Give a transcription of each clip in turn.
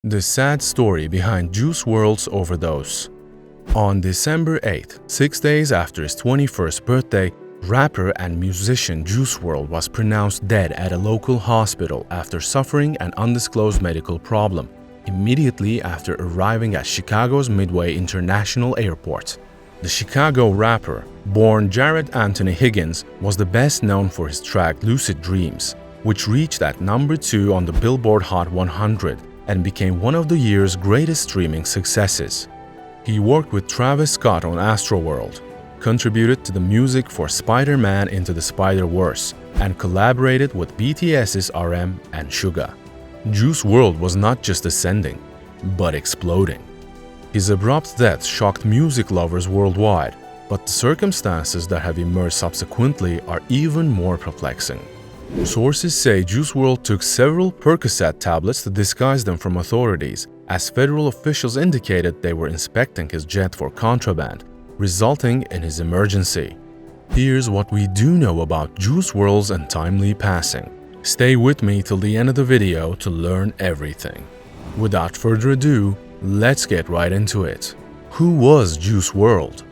The sad story behind Juice WRLD's overdose. On December 8th, 6 days after his 21st birthday, rapper and musician Juice WRLD was pronounced dead at a local hospital after suffering an undisclosed medical problem, immediately after arriving at Chicago's Midway International Airport. The Chicago rapper, born Jarad Anthony Higgins, was the best known for his track Lucid Dreams, which reached at number 2 on the Billboard Hot 100 and became one of the year's greatest streaming successes. He worked with Travis Scott on Astroworld, contributed to the music for Spider-Man Into the Spider-Verse, and collaborated with BTS's RM and Suga. Juice WRLD was not just ascending, but exploding. His abrupt death shocked music lovers worldwide, but the circumstances that have emerged subsequently are even more perplexing. Sources say Juice WRLD took several Percocet tablets to disguise them from authorities, as federal officials indicated they were inspecting his jet for contraband, resulting in his emergency. Here's what we do know about Juice WRLD's untimely passing. Stay with me till the end of the video to learn everything. Without further ado, let's get right into it. Who was Juice WRLD?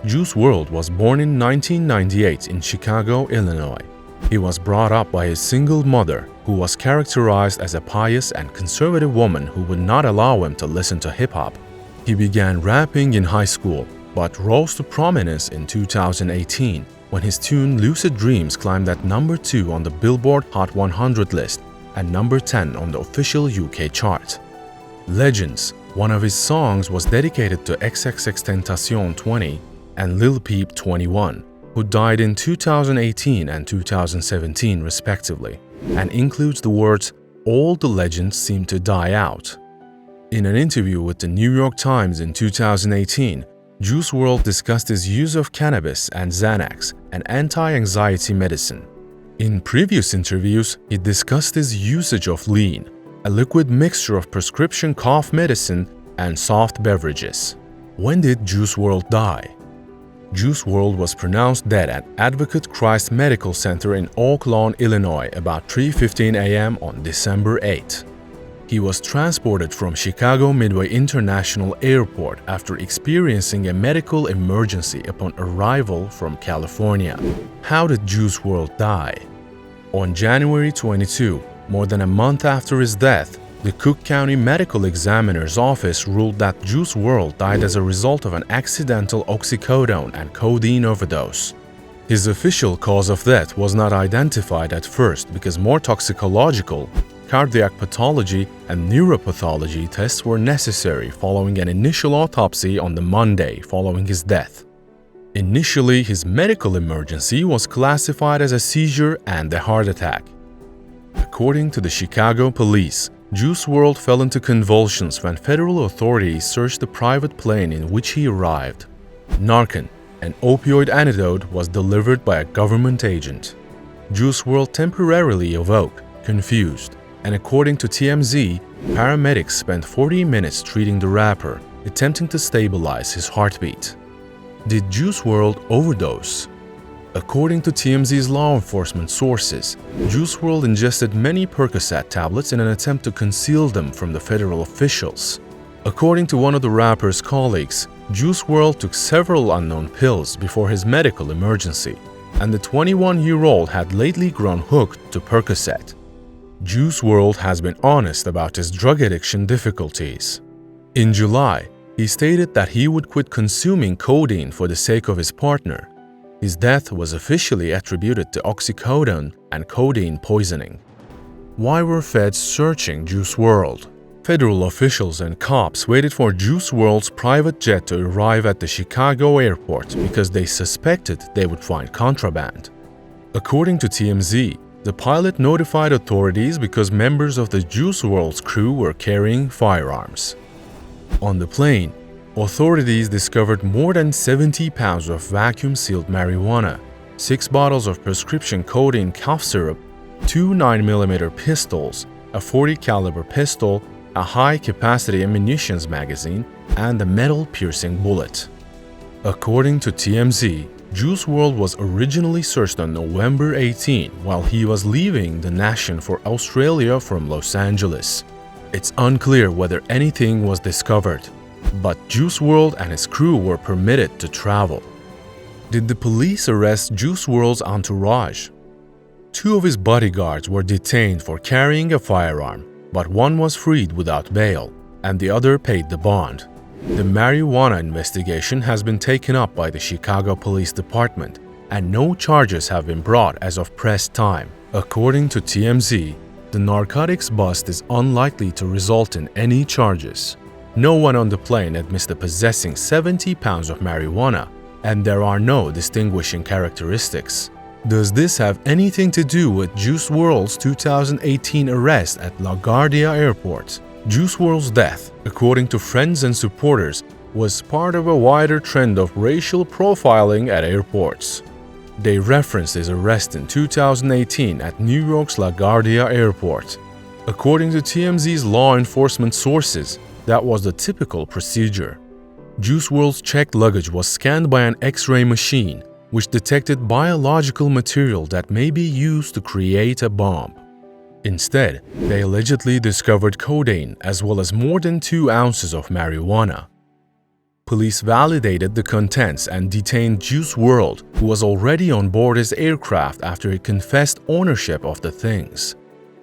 Juice WRLD was born in 1998 in Chicago, Illinois. He was brought up by his single mother, who was characterized as a pious and conservative woman who would not allow him to listen to hip-hop. He began rapping in high school, but rose to prominence in 2018 when his tune Lucid Dreams climbed at number 2 on the Billboard Hot 100 list and number 10 on the official UK chart. Legends, one of his songs was dedicated to XXXTentacion 20 and Lil Peep 21, who died in 2018 and 2017 respectively, and includes the words, "All the legends seem to die out." In an interview with the New York Times in 2018, Juice WRLD discussed his use of cannabis and Xanax, an anti-anxiety medicine. In previous interviews, he discussed his usage of lean, a liquid mixture of prescription cough medicine and soft beverages. When did Juice WRLD die? Juice WRLD was pronounced dead at Advocate Christ Medical Center in Oak Lawn, Illinois about 3:15 a.m. on December 8. He was transported from Chicago Midway International Airport after experiencing a medical emergency upon arrival from California. How did Juice WRLD die? On January 22, more than a month after his death, the Cook County Medical Examiner's Office ruled that Juice WRLD died as a result of an accidental oxycodone and codeine overdose. His official cause of death was not identified at first because more toxicological, cardiac pathology, and neuropathology tests were necessary following an initial autopsy on the Monday following his death. Initially, his medical emergency was classified as a seizure and a heart attack. According to the Chicago police, Juice WRLD fell into convulsions when federal authorities searched the private plane in which he arrived. Narcan, an opioid antidote, was delivered by a government agent. Juice WRLD temporarily awoke, confused, and according to TMZ, paramedics spent 40 minutes treating the rapper, attempting to stabilize his heartbeat. Did Juice WRLD overdose? According to TMZ's law enforcement sources, Juice WRLD ingested many Percocet tablets in an attempt to conceal them from the federal officials. According to one of the rapper's colleagues, Juice WRLD took several unknown pills before his medical emergency, and the 21-year-old had lately grown hooked to Percocet. Juice WRLD has been honest about his drug addiction difficulties. In July, he stated that he would quit consuming codeine for the sake of his partner. His death was officially attributed to oxycodone and codeine poisoning. Why were feds searching Juice WRLD? Federal officials and cops waited for Juice WRLD's private jet to arrive at the Chicago airport because they suspected they would find contraband. According to TMZ, the pilot notified authorities because members of the Juice WRLD's crew were carrying firearms. On the plane, authorities discovered more than 70 pounds of vacuum-sealed marijuana, 6 bottles of prescription codeine cough syrup, 2 9mm pistols, a .40 caliber pistol, a high-capacity ammunition magazine, and a metal-piercing bullet. According to TMZ, Juice WRLD was originally searched on November 18 while he was leaving the nation for Australia from Los Angeles. It's unclear whether anything was discovered, but Juice WRLD and his crew were permitted to travel. Did the police arrest Juice WRLD's entourage? 2 of his bodyguards were detained for carrying a firearm, but one was freed without bail, and the other paid the bond. The marijuana investigation has been taken up by the Chicago Police Department, and no charges have been brought as of press time. According to TMZ, the narcotics bust is unlikely to result in any charges. No one on the plane admits to possessing 70 pounds of marijuana, and there are no distinguishing characteristics. Does this have anything to do with Juice WRLD's 2018 arrest at LaGuardia Airport? Juice WRLD's death, according to friends and supporters, was part of a wider trend of racial profiling at airports. They referenced his arrest in 2018 at New York's LaGuardia Airport. According to TMZ's law enforcement sources, that was the typical procedure. Juice WRLD's checked luggage was scanned by an X-ray machine, which detected biological material that may be used to create a bomb. Instead, they allegedly discovered codeine as well as more than 2 ounces of marijuana. Police validated the contents and detained Juice WRLD, who was already on board his aircraft after he confessed ownership of the things.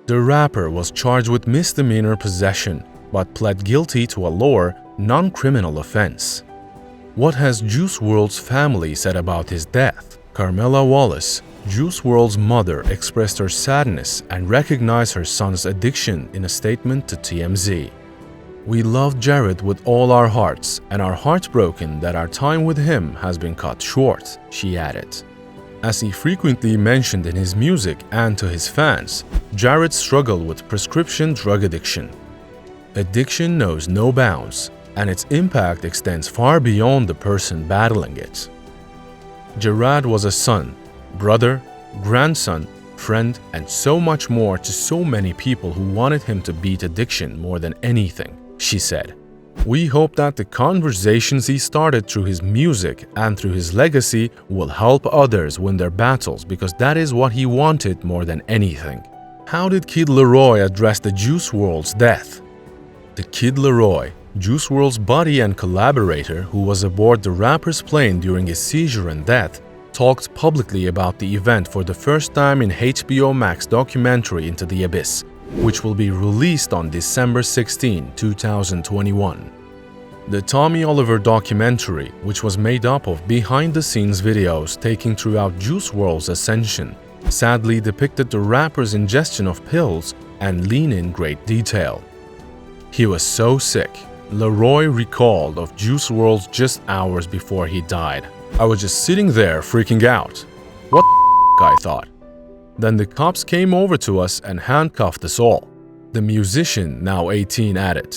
The rapper was charged with misdemeanor possession, but pled guilty to a lower, non-criminal offense. What has Juice WRLD's family said about his death? Carmela Wallace, Juice WRLD's mother, expressed her sadness and recognized her son's addiction in a statement to TMZ. "We love Jarad with all our hearts and are heartbroken that our time with him has been cut short," she added. As he frequently mentioned in his music and to his fans, Jarad struggled with prescription drug addiction. Addiction knows no bounds, and its impact extends far beyond the person battling it. Jarad was a son, brother, grandson, friend, and so much more to so many people who wanted him to beat addiction more than anything, she said. "We hope that the conversations he started through his music and through his legacy will help others win their battles because that is what he wanted more than anything." How did Kid Laroi address the Juice WRLD's death? The Kid Laroi, Juice WRLD's buddy and collaborator who was aboard the rapper's plane during his seizure and death, talked publicly about the event for the first time in HBO Max documentary Into the Abyss, which will be released on December 16, 2021. The Tommy Oliver documentary, which was made up of behind-the-scenes videos taken throughout Juice WRLD's ascension, sadly depicted the rapper's ingestion of pills and lean in great detail. "He was so sick," Laroi recalled of Juice WRLD just hours before he died. "I was just sitting there freaking out. What the f***, I thought. Then the cops came over to us and handcuffed us all." The musician, now 18, added,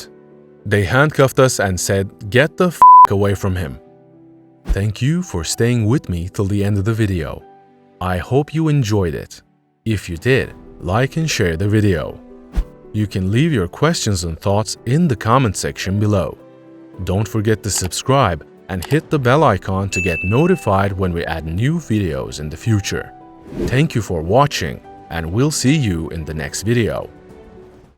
"They handcuffed us and said, 'Get the f*** away from him.'" Thank you for staying with me till the end of the video. I hope you enjoyed it. If you did, like and share the video. You can leave your questions and thoughts in the comment section below. Don't forget to subscribe and hit the bell icon to get notified when we add new videos in the future. Thank you for watching, and we'll see you in the next video.